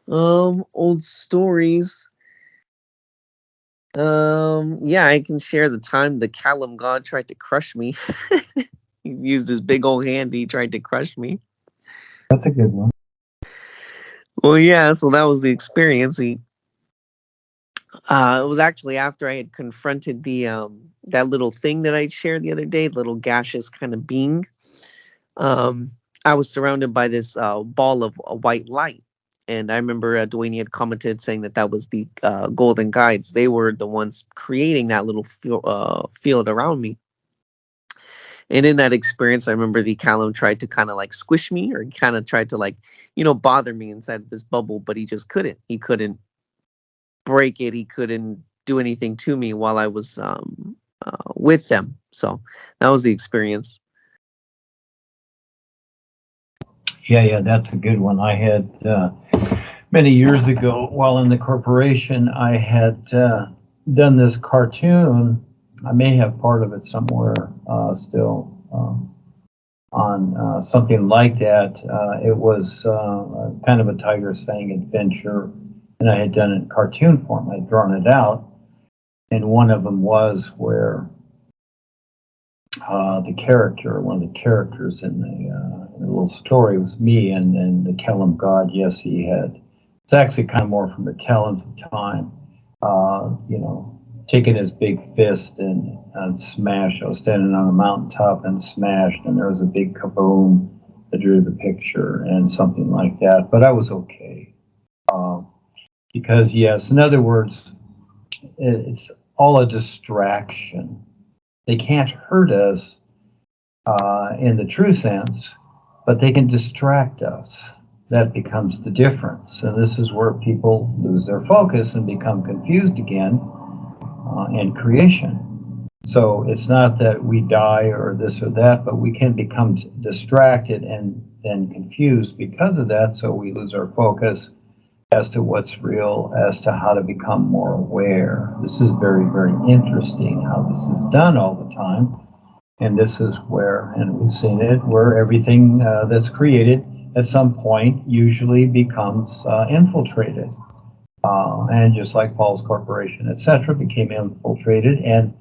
Old stories. Yeah, I can share the time the Kalaum god tried to crush me. He used his big old hand. He tried to crush me. That's a good one. Well, yeah. So that was the experience. It was actually after I had confronted the that little thing that I shared the other day, little gaseous kind of being. Um, I was surrounded by this ball of white light. And I remember Duane had commented saying that that was the Golden Guides. They were the ones creating that little field around me. And in that experience, I remember the Kalaum tried to kind of like squish me, or he kind of tried to like, bother me inside of this bubble, but he just couldn't. He couldn't break it. He couldn't do anything to me while I was with them. So that was the experience. Yeah, that's a good one. I had many years ago, while in the corporation, I had done this cartoon. I may have part of it somewhere still on something like that. It was kind of a Tiger's Fang adventure, and I had done it in cartoon form. I'd drawn it out, and one of them was where one of the characters in the little story was me, and then the Kalaum god. Yes, he had. It's actually kind of more from the talents of time. Taking his big fist and smashed. I was standing on a mountaintop and smashed, and there was a big kaboom that drew the picture and something like that. But I was okay because, yes, in other words, it's all a distraction. They can't hurt us in the true sense, but they can distract us. That becomes the difference. And this is where people lose their focus and become confused again in creation. So it's not that we die or this or that, but we can become distracted and then confused because of that. So we lose our focus as to what's real, as to how to become more aware. This is very, very interesting how this is done all the time. And this is where, and we've seen it, where everything that's created at some point usually becomes infiltrated. And just like Paul's Corporation, etc., became infiltrated, and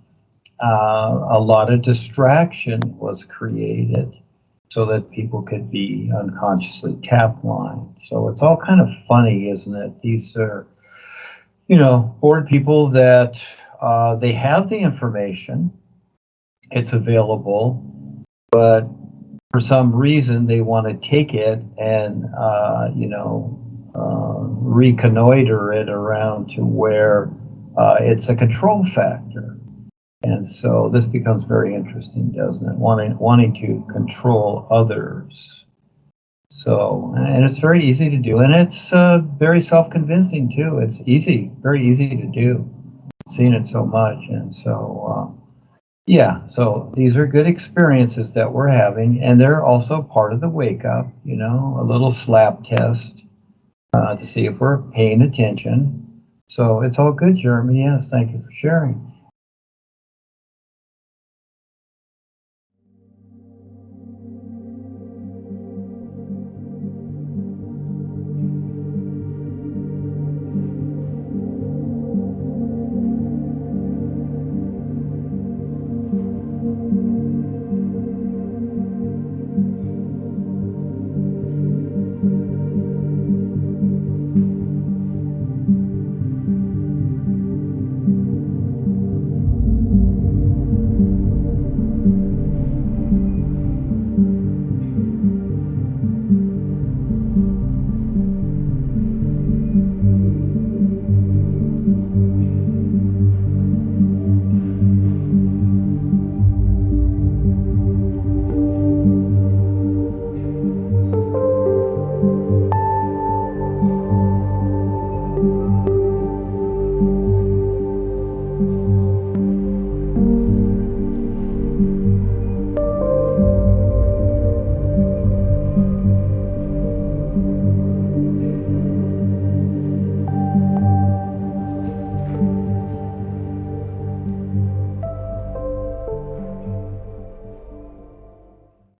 a lot of distraction was created so that people could be unconsciously tap-lined. So it's all kind of funny, isn't it? These are, bored people that they have the information, it's available, but for some reason they want to take it and, reconnoiter it around to where it's a control factor. And so this becomes very interesting, doesn't it? Wanting to control others. So, and it's very easy to do, and it's very self-convincing too. It's easy, very easy to do. I've seen it so much, and so yeah. So these are good experiences that we're having, and they're also part of the wake up. A little slap test to see if we're paying attention. So it's all good, Jeremy. Yes, thank you for sharing.